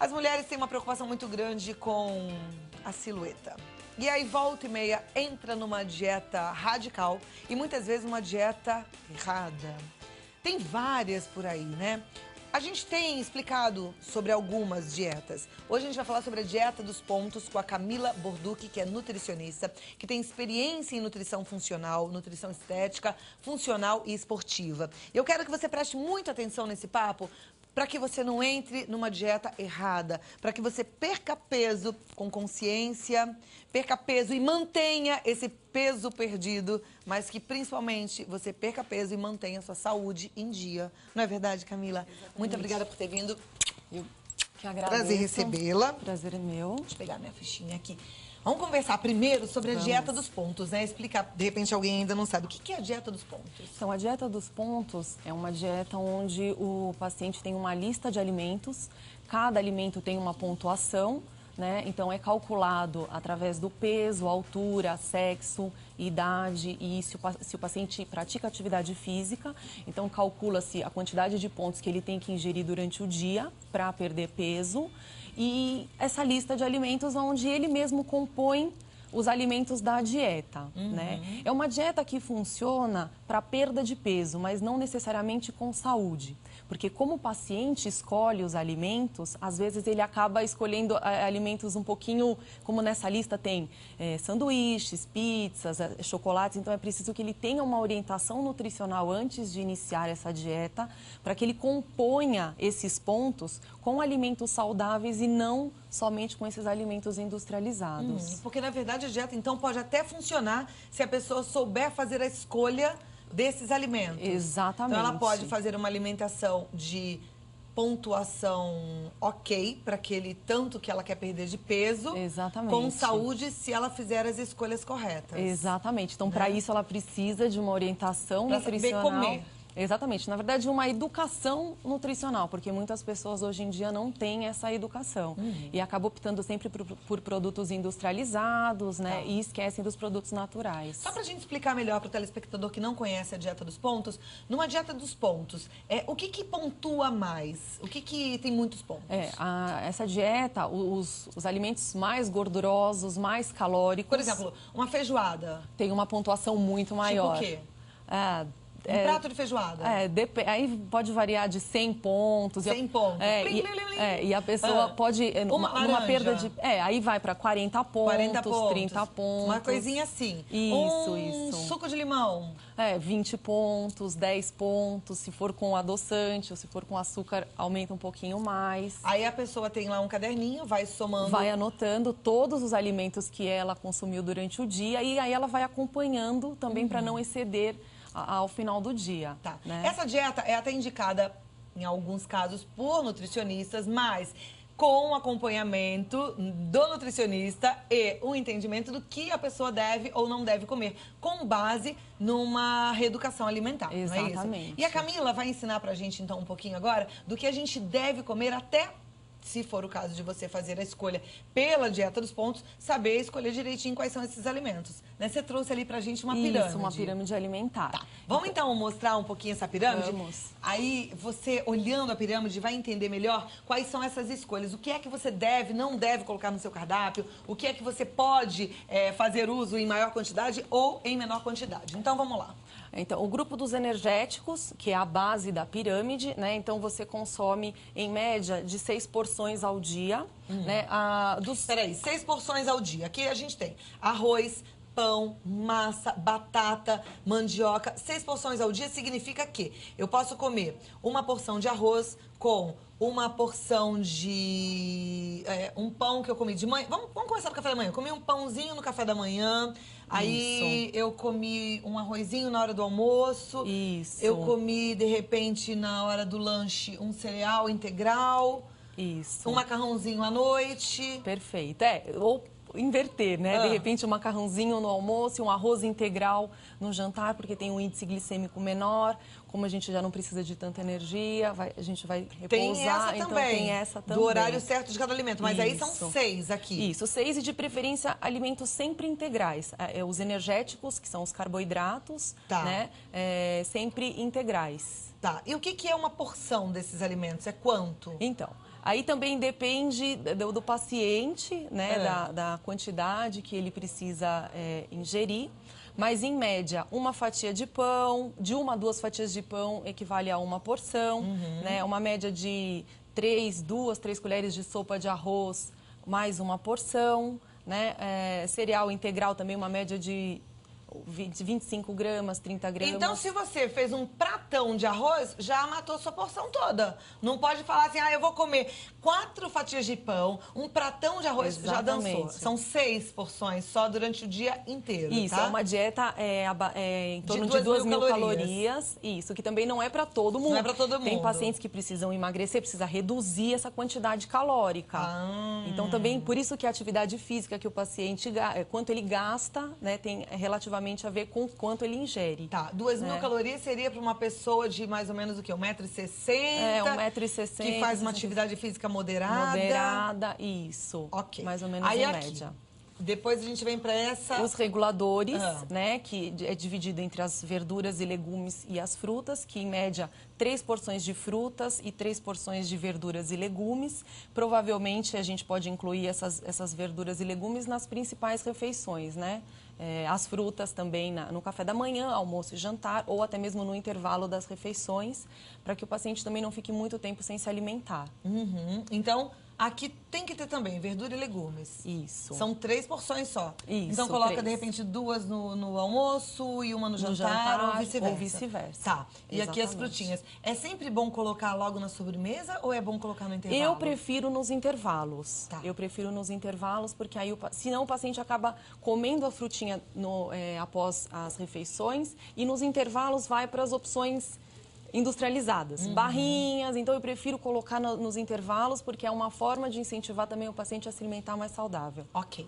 As mulheres têm uma preocupação muito grande com a silhueta. E aí, volta e meia, entra numa dieta radical e muitas vezes uma dieta errada. Tem várias por aí, né? A gente tem explicado sobre algumas dietas. Hoje a gente vai falar sobre a dieta dos pontos com a Camila Borducchi, que é nutricionista, que tem experiência em nutrição funcional, nutrição estética, funcional e esportiva. Eu quero que você preste muita atenção nesse papo, para que você não entre numa dieta errada, para que você perca peso com consciência, perca peso e mantenha esse peso perdido, mas que principalmente você perca peso e mantenha sua saúde em dia. Não é verdade, Camila? Exatamente. Muito obrigada por ter vindo. Eu que agradeço. Prazer recebê-la. Prazer é meu. Deixa eu pegar minha fichinha aqui. Vamos conversar primeiro sobre a dieta dos pontos, né? Explicar, de repente alguém ainda não sabe. O que é a dieta dos pontos? Então, a dieta dos pontos é uma dieta onde o paciente tem uma lista de alimentos, cada alimento tem uma pontuação, né? Então, é calculado através do peso, altura, sexo, idade e se o paciente pratica atividade física. Então, calcula-se a quantidade de pontos que ele tem que ingerir durante o dia para perder peso. E essa lista de alimentos onde ele mesmo compõe os alimentos da dieta, né? É uma dieta que funciona para perda de peso, mas não necessariamente com saúde. Porque como o paciente escolhe os alimentos, às vezes ele acaba escolhendo alimentos um pouquinho, como nessa lista tem sanduíches, pizzas, chocolates, então é preciso que ele tenha uma orientação nutricional antes de iniciar essa dieta, para que ele componha esses pontos com alimentos saudáveis e não somente com esses alimentos industrializados. Porque, na verdade, a dieta, então, pode até funcionar se a pessoa souber fazer a escolha desses alimentos. Exatamente. Então, ela pode fazer uma alimentação de pontuação ok para aquele tanto que ela quer perder de peso. Exatamente. Com saúde, se ela fizer as escolhas corretas. Exatamente. Então, para isso, ela precisa de uma orientação nutricional. Saber comer. Exatamente. Na verdade, uma educação nutricional, porque muitas pessoas hoje em dia não têm essa educação. E acabam optando sempre por produtos industrializados, né? E esquecem dos produtos naturais. Só pra gente explicar melhor para o telespectador que não conhece a dieta dos pontos, numa dieta dos pontos, o que pontua mais? O que tem muitos pontos? Essa dieta, os alimentos mais gordurosos, mais calóricos... Por exemplo, uma feijoada. Tem uma pontuação muito maior. Tipo o quê? Um prato de feijoada? Aí pode variar de 100 pontos. 100 pontos. E a pessoa pode... Numa perda de... aí vai para 40 pontos, 30 pontos. Uma coisinha assim. Isso. Suco de limão. 20 pontos, 10 pontos. Se for com adoçante ou se for com açúcar, aumenta um pouquinho mais. Aí a pessoa tem lá um caderninho, vai somando... Vai anotando todos os alimentos que ela consumiu durante o dia e aí ela vai acompanhando também para não exceder ao final do dia. Tá. Né? Essa dieta é até indicada, em alguns casos, por nutricionistas, mas com acompanhamento do nutricionista e o entendimento do que a pessoa deve ou não deve comer, com base numa reeducação alimentar. Exatamente. Não é isso? E a Camila vai ensinar pra gente, então, um pouquinho agora do que a gente deve comer até... se for o caso de você fazer a escolha pela dieta dos pontos, saber escolher direitinho quais são esses alimentos. Né? Você trouxe ali pra gente uma pirâmide. Isso, uma pirâmide alimentar. Tá. Vamos então mostrar um pouquinho essa pirâmide? Vamos. Aí você, olhando a pirâmide, vai entender melhor quais são essas escolhas. O que é que você deve, não deve colocar no seu cardápio. O que é que você pode fazer uso em maior quantidade ou em menor quantidade. Então, vamos lá. Então, o grupo dos energéticos, que é a base da pirâmide, né? Então, você consome, em média, de 6 porções ao dia, né? Peraí, 6 porções ao dia. Aqui a gente tem arroz, pão, massa, batata, mandioca. 6 porções ao dia significa que eu posso comer uma porção de arroz com uma porção de... um pão que eu comi de manhã. Vamos começar no café da manhã. Eu comi um pãozinho no café da manhã. Aí eu comi um arrozinho na hora do almoço. Isso. Eu comi, de repente, na hora do lanche, um cereal integral. Isso. Um macarrãozinho à noite. Perfeito. Ou inverter, né? De repente, um macarrãozinho no almoço e um arroz integral no jantar, porque tem um índice glicêmico menor. Como a gente já não precisa de tanta energia, a gente vai repousar. Tem essa também. Do horário certo de cada alimento. Mas aí são 6 aqui. Isso, 6 e de preferência alimentos sempre integrais. Os energéticos, que são os carboidratos, né? Sempre integrais. Tá. E o que é uma porção desses alimentos? É quanto? Então, Aí também depende do paciente, né, da quantidade que ele precisa ingerir. Mas, em média, uma fatia de pão, de 1 a 2 fatias de pão equivale a uma porção, né? Uma média de 2, 3 colheres de sopa de arroz, mais uma porção, né? Cereal integral também, uma média de 25 gramas, 30 gramas. Então, se você fez um pratão de arroz, já matou sua porção toda. Não pode falar assim, eu vou comer 4 fatias de pão, um pratão de arroz, Exatamente. já dançou. São 6 porções só durante o dia inteiro, Isso, tá? é uma dieta em torno de 2.000 calorias. Isso, que também não é para todo mundo. Não é para todo mundo. Tem pacientes que precisam emagrecer, precisa reduzir essa quantidade calórica. Então, também, por isso que a atividade física que o paciente, quanto ele gasta, né, tem relativamente a ver com quanto ele ingere. Tá, 2.000 calorias seria para uma pessoa de mais ou menos o quê? 1,60 m? 1,60 m. Que faz uma atividade física moderada. Moderada, isso. Ok. Mais ou menos aí, em aqui, média. Depois a gente vem para essa... Os reguladores, né, que é dividido entre as verduras e legumes e as frutas, que em média 3 porções de frutas e 3 porções de verduras e legumes. Provavelmente a gente pode incluir essas verduras e legumes nas principais refeições, né? As frutas também no café da manhã, almoço e jantar, ou até mesmo no intervalo das refeições, para que o paciente também não fique muito tempo sem se alimentar. Então, aqui tem que ter também verdura e legumes. Isso. São 3 porções só. Isso, então, coloca, 3. de repente, 2 no almoço e uma no jantar ou vice-versa. Tá. E aqui as frutinhas. É sempre bom colocar logo na sobremesa ou é bom colocar no intervalo? Eu prefiro nos intervalos. Tá. Eu prefiro nos intervalos, porque aí, senão o paciente acaba comendo a frutinha após as refeições e nos intervalos vai para as opções industrializadas, barrinhas. Então, eu prefiro colocar nos intervalos, porque é uma forma de incentivar também o paciente a se alimentar mais saudável. Ok.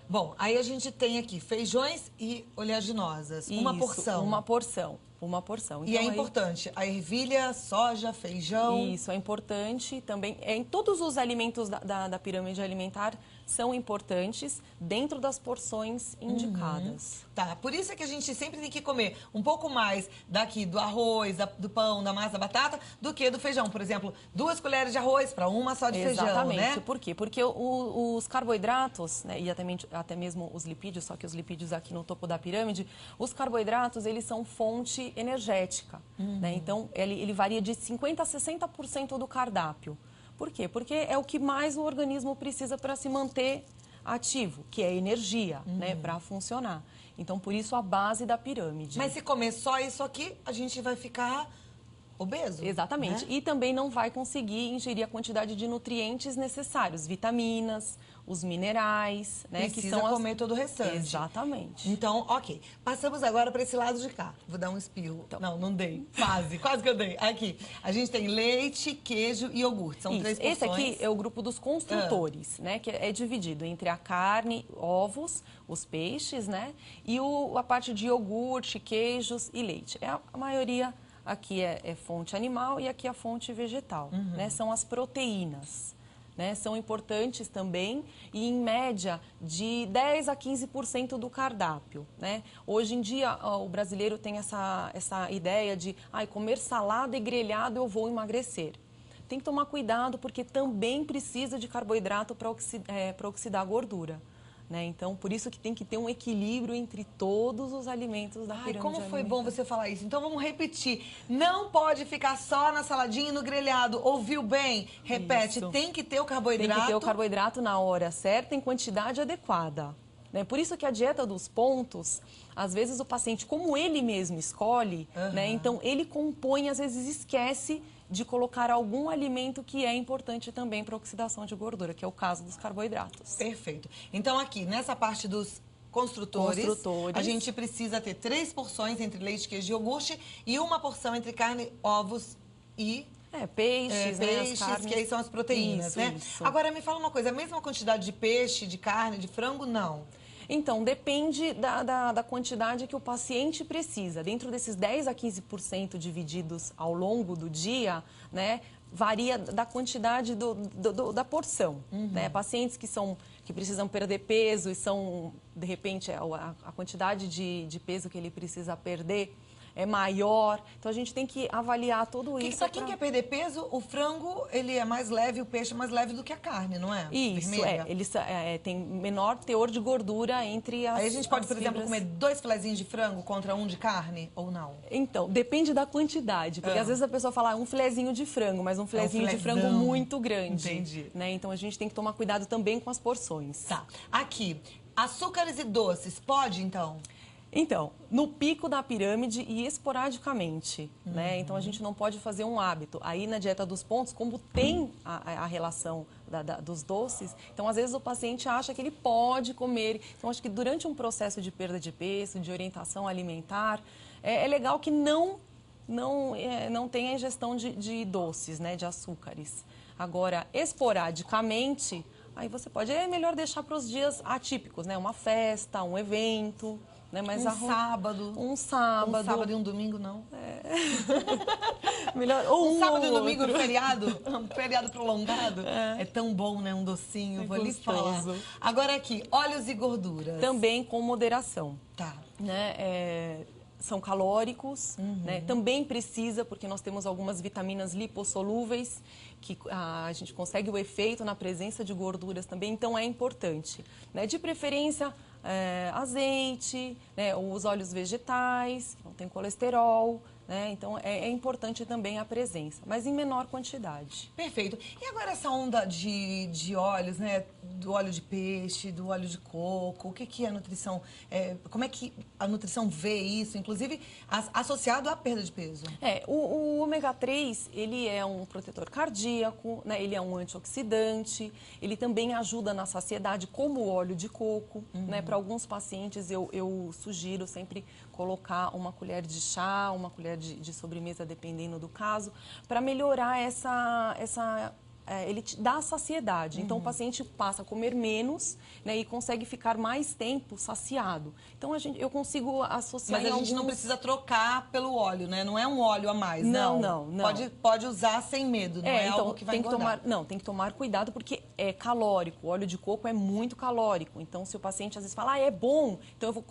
Bom, aí a gente tem aqui feijões e oleaginosas. Isso, uma porção. Uma porção. Uma porção. E então, é importante, a ervilha, soja, feijão... Isso, é importante também. Em todos os alimentos da pirâmide alimentar são importantes dentro das porções indicadas. Tá, por isso é que a gente sempre tem que comer um pouco mais daqui do arroz, do pão, da massa, da batata, do que do feijão. Por exemplo, 2 colheres de arroz para uma só de feijão, né? Por quê? Porque os carboidratos, né, e até mesmo os lipídios, só que os lipídios aqui no topo da pirâmide, os carboidratos, eles são fonte energética, né? Então, ele varia de 50% a 60% do cardápio. Por quê? Porque é o que mais o organismo precisa para se manter ativo, que é energia, né, para funcionar. Então, por isso, a base da pirâmide. Mas se comer só isso aqui, a gente vai ficar obeso. Exatamente. Né? E também não vai conseguir ingerir a quantidade de nutrientes necessários, vitaminas, os minerais, né? Precisa comer todo o restante. Exatamente. Então, ok. Passamos agora para esse lado de cá. Vou dar um espirro. Então. Não dei. Quase que eu dei. Aqui. A gente tem leite, queijo e iogurte. São 3 porções. Esse aqui é o grupo dos construtores, né? Que é dividido entre a carne, ovos, os peixes, né? E a parte de iogurte, queijos e leite. A maioria aqui é fonte animal e aqui é a fonte vegetal, né? São as proteínas. Né, são importantes também e, em média, de 10% a 15% do cardápio. Né? Hoje em dia, o brasileiro tem essa ideia de comer salada e grelhado eu vou emagrecer. Tem que tomar cuidado porque também precisa de carboidrato para oxidar a gordura. Né? Então, por isso que tem que ter um equilíbrio entre todos os alimentos da pirâmide como foi alimentar. bom você falar isso. Então, vamos repetir. Não pode ficar só na saladinha e no grelhado. Ouviu bem? Repete. Isso. Tem que ter o carboidrato. Tem que ter o carboidrato na hora certa, em quantidade adequada. Né? Por isso que a dieta dos pontos, às vezes o paciente, como ele mesmo escolhe, né? Então ele compõe, às vezes esquece de colocar algum alimento que é importante também para a oxidação de gordura, que é o caso dos carboidratos. Perfeito. Então, aqui, nessa parte dos construtores, a gente precisa ter 3 porções entre leite, queijo e iogurte e uma porção entre carne, ovos e... Peixes, né, peixes, as carnes. que aí são as proteínas, Isso, né? isso. Agora, me fala uma coisa, a mesma quantidade de peixe, de carne, de frango, não? Então, depende da quantidade que o paciente precisa. Dentro desses 10% a 15% divididos ao longo do dia, né, varia da quantidade da porção. Né? Pacientes que precisam perder peso e são, de repente, a quantidade de peso que ele precisa perder é maior. Então a gente tem que avaliar tudo isso. Pra quem quer perder peso, o frango ele é mais leve, o peixe é mais leve do que a carne, não é? Isso, vermelha. Eles têm menor teor de gordura entre as. Aí a gente pode, por exemplo, fibras. comer 2 filezinhos de frango contra um de carne ou não? Então, depende da quantidade. Porque às vezes a pessoa fala um filezinho de frango, mas um filezinho de frango muito grande. Entendi. Né? Então a gente tem que tomar cuidado também com as porções. Tá. Aqui, açúcares e doces, pode então? Então, no pico da pirâmide e esporadicamente, né? Então, a gente não pode fazer um hábito. Aí, na dieta dos pontos, como tem a relação dos doces, então, às vezes, o paciente acha que ele pode comer. Então, acho que durante um processo de perda de peso, de orientação alimentar, é legal que não tenha ingestão de doces, né? De açúcares. Agora, esporadicamente, aí você pode... É melhor deixar para os dias atípicos, né? Uma festa, um evento... Né? Mas sábado. Um sábado. Um sábado e um domingo, não. Melhor, ou um sábado e um domingo, outro. um feriado prolongado. É tão bom, né? Um docinho, vou lhe gostoso. falar. Agora aqui, óleos e gorduras. Também com moderação. Tá. Né? São calóricos, né? Também precisa, porque nós temos algumas vitaminas lipossolúveis, que a gente consegue o efeito na presença de gorduras também, então é importante. Né? De preferência, azeite, né? Os óleos vegetais, que não tem colesterol, né? Então é importante também a presença, mas em menor quantidade. Perfeito. E agora essa onda de óleos, né? Do óleo de peixe, do óleo de coco, o que é a nutrição? Como é que a nutrição vê isso, inclusive associado à perda de peso? O ômega 3, ele é um protetor cardíaco, né? Ele é um antioxidante, ele também ajuda na saciedade, como o óleo de coco, né? Para alguns pacientes eu sugiro sempre colocar uma colher de chá, uma colher de sobremesa, dependendo do caso, para melhorar ele te dá saciedade. Então, o paciente passa a comer menos, né, e consegue ficar mais tempo saciado. Então, eu consigo associar. Mas a gente não precisa trocar pelo óleo, né? Não é um óleo a mais, não. Não. Pode usar sem medo, não é então, algo que vai engordar. Tem que tomar cuidado porque é calórico. O óleo de coco é muito calórico. Então, se o paciente às vezes fala, é bom, então eu vou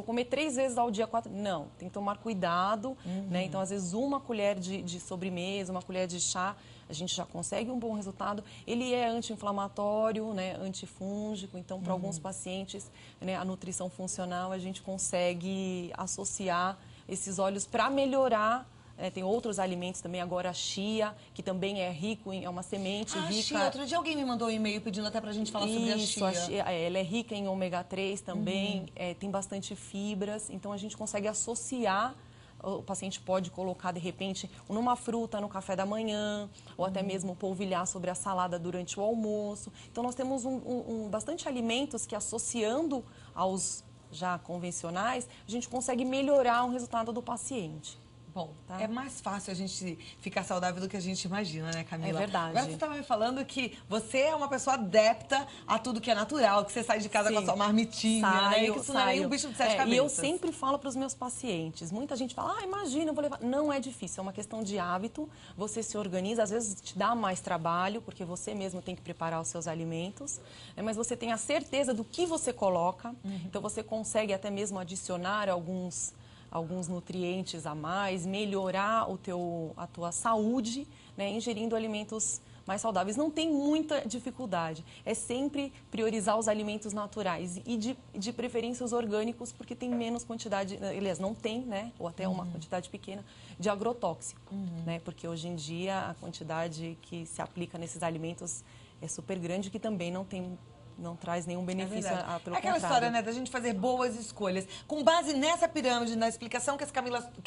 comer 3 vezes ao dia, 4. Não, tem que tomar cuidado, né? Então, às vezes, uma colher de sobremesa, uma colher de chá, a gente já consegue um bom resultado. Ele é anti-inflamatório, né, antifúngico, então para alguns pacientes, né, a nutrição funcional a gente consegue associar esses óleos para melhorar. Tem outros alimentos também, agora a chia, que também é rico, é uma semente rica. Chia, outro dia alguém me mandou um e-mail pedindo até pra gente falar sobre a chia. Ela é rica em ômega 3 também, tem bastante fibras, então a gente consegue associar. O paciente pode colocar, de repente, numa fruta no café da manhã, ou até mesmo polvilhar sobre a salada durante o almoço. Então, nós temos bastante alimentos que, associando aos já convencionais, a gente consegue melhorar o resultado do paciente. Bom, é mais fácil a gente ficar saudável do que a gente imagina, né, Camila? É verdade. Agora você estava me falando que você é uma pessoa adepta a tudo que é natural, que você sai de casa com a sua marmitinha, né? E que isso não é nem um bicho de 7 cabeças. E eu sempre falo para os meus pacientes, muita gente fala, imagina, eu vou levar. Não é difícil, é uma questão de hábito, você se organiza, às vezes te dá mais trabalho, porque você mesmo tem que preparar os seus alimentos, mas você tem a certeza do que você coloca, então você consegue até mesmo adicionar alguns nutrientes a mais, melhorar a tua saúde, né, ingerindo alimentos mais saudáveis. Não tem muita dificuldade. É sempre priorizar os alimentos naturais e de preferência os orgânicos, porque tem menos quantidade, aliás, não tem, né, ou até uma quantidade pequena de agrotóxico, né, porque hoje em dia a quantidade que se aplica nesses alimentos é super grande, que também não traz nenhum benefício, pelo contrário. É aquela história, né, da gente fazer boas escolhas. Com base nessa pirâmide, na explicação que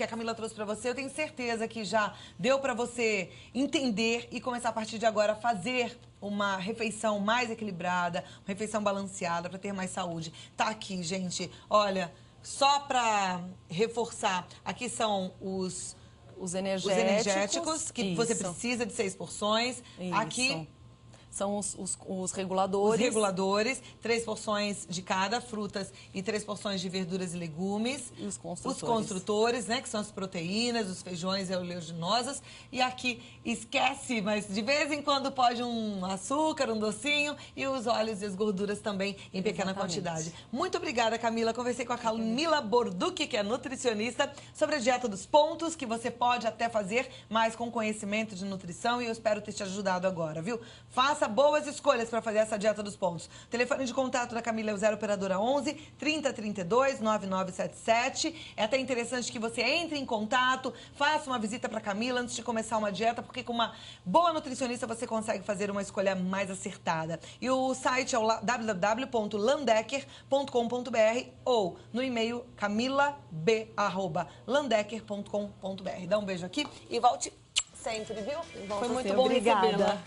a Camila trouxe para você, eu tenho certeza que já deu para você entender e começar a partir de agora a fazer uma refeição mais equilibrada, uma refeição balanceada para ter mais saúde. Tá aqui, gente. Olha, só para reforçar, aqui são os energéticos que você precisa de 6 porções. Isso. Aqui são os reguladores. Os reguladores, 3 porções de cada, frutas e 3 porções de verduras e legumes. E os construtores. Os construtores, né, que são as proteínas, os feijões e oleaginosas. E aqui, esquece, mas de vez em quando pode um açúcar, um docinho e os óleos e as gorduras também em pequena quantidade. Muito obrigada, Camila. Conversei com a Camila Borducchi, que é nutricionista, sobre a dieta dos pontos, que você pode até fazer, mas com conhecimento de nutrição, e eu espero ter te ajudado agora, viu? Faça boas escolhas para fazer essa dieta dos pontos. O telefone de contato da Camila é o 0 operadora 11 3032 9977. É até interessante que você entre em contato, faça uma visita para Camila antes de começar uma dieta, porque com uma boa nutricionista você consegue fazer uma escolha mais acertada. E o site é o www.landecker.com.br ou no e-mail camilab@landecker.com.br. Dá um beijo aqui e volte sempre, viu? Foi muito bom recebê-la.